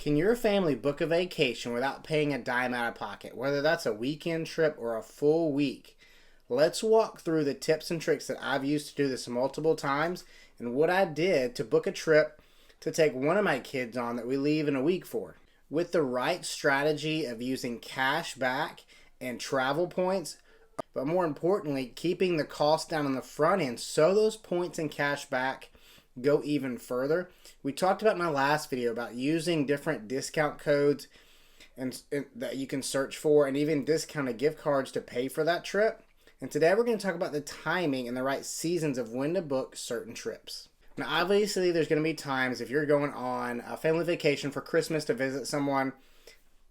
Can your family book a vacation without paying a dime out of pocket, whether that's a weekend trip or a full week? Let's walk through the tips and tricks that I've used to do this multiple times and what I did to book a trip to take one of my kids on that we leave in a week for. With the right strategy of using cash back and travel points, but more importantly, keeping the cost down on the front end so those points and cash back go even further. We talked about in my last video about using different discount codes and that you can search for, and even discounted gift cards to pay for that trip. And today we're going to talk about the timing and the right seasons of when to book certain trips. Now obviously there's going to be times if you're going on a family vacation for Christmas to visit someone,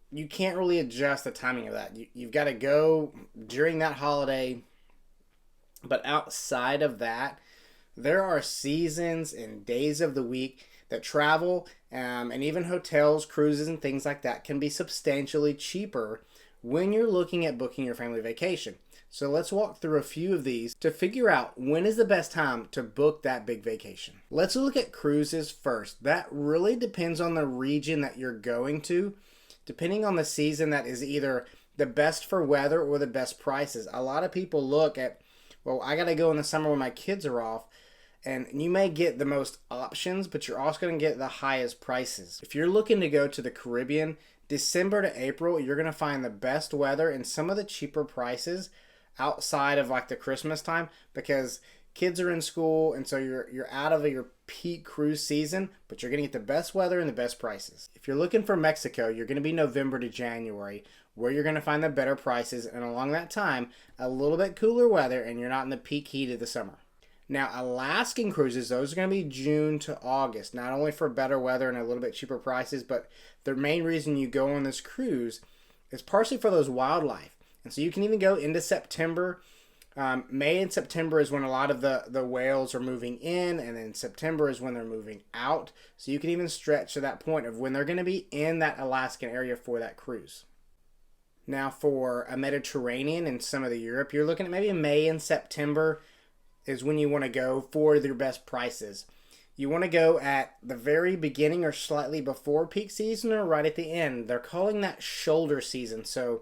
you can't really adjust the timing of that. You've got to go during that holiday. But outside of that, there are seasons and days of the week that travel and even hotels, cruises, and things like that can be substantially cheaper when you're looking at booking your family vacation. So let's walk through a few of these to figure out when is the best time to book that big vacation. Let's look at cruises first. That really depends on the region that you're going to. Depending on the season, that is either the best for weather or the best prices. A lot of people look at, well, I got to go in the summer when my kids are off. And you may get the most options, but you're also going to get the highest prices. If you're looking to go to the Caribbean, December to April, you're going to find the best weather and some of the cheaper prices outside of like the Christmas time, because kids are in school and so you're out of your peak cruise season, but you're going to get the best weather and the best prices. If you're looking for Mexico, you're going to be November to January, where you're going to find the better prices, and along that time, a little bit cooler weather and you're not in the peak heat of the summer. Now, Alaskan cruises, those are going to be June to August, not only for better weather and a little bit cheaper prices, but the main reason you go on this cruise is partially for those wildlife. And so you can even go into September. May and September is when a lot of the whales are moving in, and then September is when they're moving out. So you can even stretch to that point of when they're going to be in that Alaskan area for that cruise. Now, for a Mediterranean and some of the Europe, you're looking at maybe May and September is when you want to go for your best prices. You want to go at the very beginning or slightly before peak season or right at the end. They're calling that shoulder season. So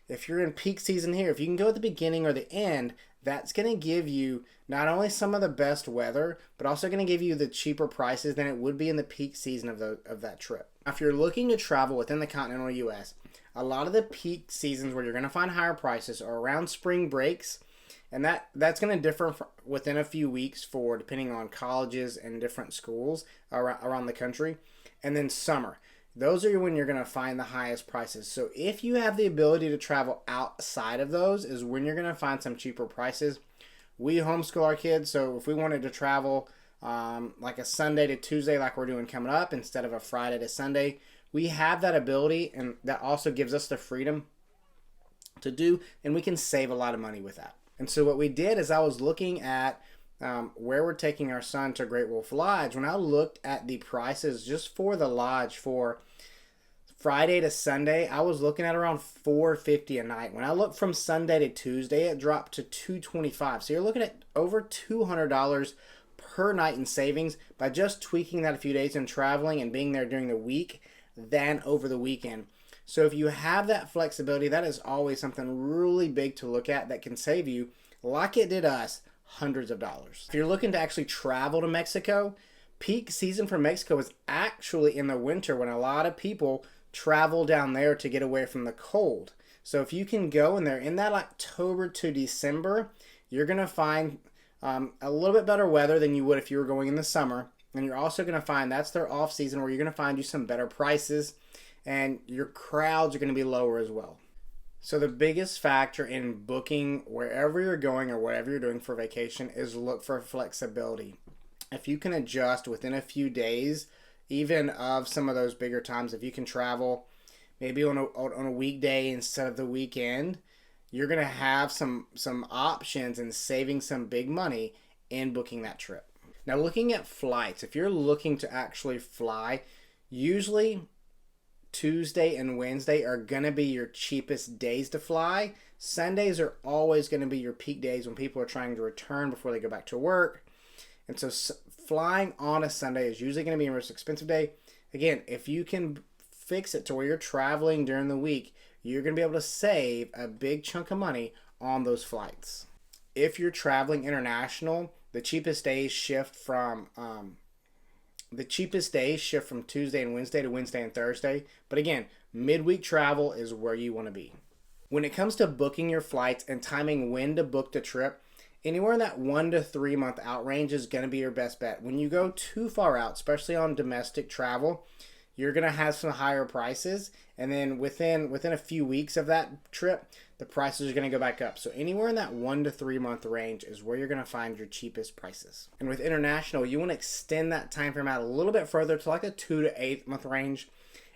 if you're in peak season here, if you can go at the beginning or the end, that's going to give you not only some of the best weather, but also going to give you the cheaper prices than it would be in the peak season of that trip. Now, if you're looking to travel within the continental U.S., a lot of the peak seasons where you're going to find higher prices are around spring breaks. And that's going to differ within a few weeks for depending on colleges and different schools around the country. And then summer. Those are when you're going to find the highest prices. So if you have the ability to travel outside of those is when you're going to find some cheaper prices. We homeschool our kids, so if we wanted to travel like a Sunday to Tuesday like we're doing coming up instead of a Friday to Sunday, we have that ability, and that also gives us the freedom to do, and we can save a lot of money with that. And so what we did is I was looking at where we're taking our son to Great Wolf Lodge. When I looked at the prices just for the lodge for Friday to Sunday, I was looking at around $450 a night. When I looked from Sunday to Tuesday, it dropped to $225. So you're looking at over $200 per night in savings by just tweaking that a few days and traveling and being there during the week than over the weekend. So if you have that flexibility, that is always something really big to look at that can save you, like it did us, hundreds of dollars. If you're looking to actually travel to Mexico, peak season for Mexico is actually in the winter when a lot of people travel down there to get away from the cold. So if you can go in there in that October to December, you're going to find a little bit better weather than you would if you were going in the summer. And you're also going to find that's their off season where you're going to find you some better prices, and your crowds are going to be lower as well. So the biggest factor in booking wherever you're going or whatever you're doing for vacation is look for flexibility. If you can adjust within a few days, even of some of those bigger times, if you can travel maybe on a weekday instead of the weekend, you're going to have some options and saving some big money in booking that trip. Now, looking at flights, if you're looking to actually fly, usually Tuesday and Wednesday are going to be your cheapest days to fly. Sundays are always going to be your peak days when people are trying to return before they go back to work. And so flying on a Sunday is usually going to be your most expensive day. Again, if you can fix it to where you're traveling during the week, you're going to be able to save a big chunk of money on those flights. If you're traveling international, the cheapest days shift from Tuesday and Wednesday to Wednesday and Thursday. But again, midweek travel is where you want to be. When it comes to booking your flights and timing when to book the trip, anywhere in that 1 to 3 month out range is going to be your best bet. When you go too far out, especially on domestic travel, you're going to have some higher prices, and then within a few weeks of that trip, the prices are going to go back up. So anywhere in that 1 to 3 month range is where you're going to find your cheapest prices. And with international, you want to extend that time frame out a little bit further to like a 2 to 8 month range,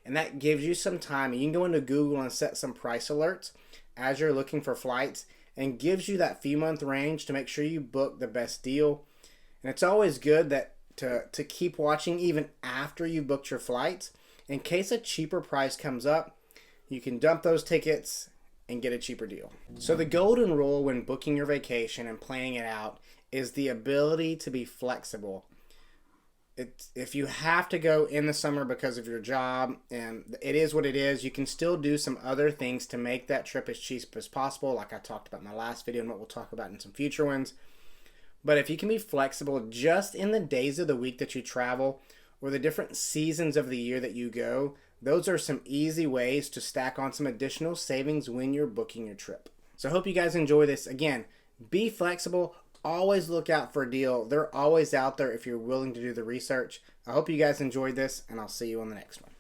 and that gives you some time. And you can go into Google and set some price alerts as you're looking for flights, and gives you that few month range to make sure you book the best deal. And it's always good that to keep watching even after you've booked your flights. In case a cheaper price comes up, you can dump those tickets and get a cheaper deal. So the golden rule when booking your vacation and planning it out is the ability to be flexible. If you have to go in the summer because of your job, and it is what it is, you can still do some other things to make that trip as cheap as possible, like I talked about in my last video and what we'll talk about in some future ones. But if you can be flexible just in the days of the week that you travel or the different seasons of the year that you go, those are some easy ways to stack on some additional savings when you're booking your trip. So I hope you guys enjoy this. Again, be flexible. Always look out for a deal. They're always out there if you're willing to do the research. I hope you guys enjoyed this, and I'll see you on the next one.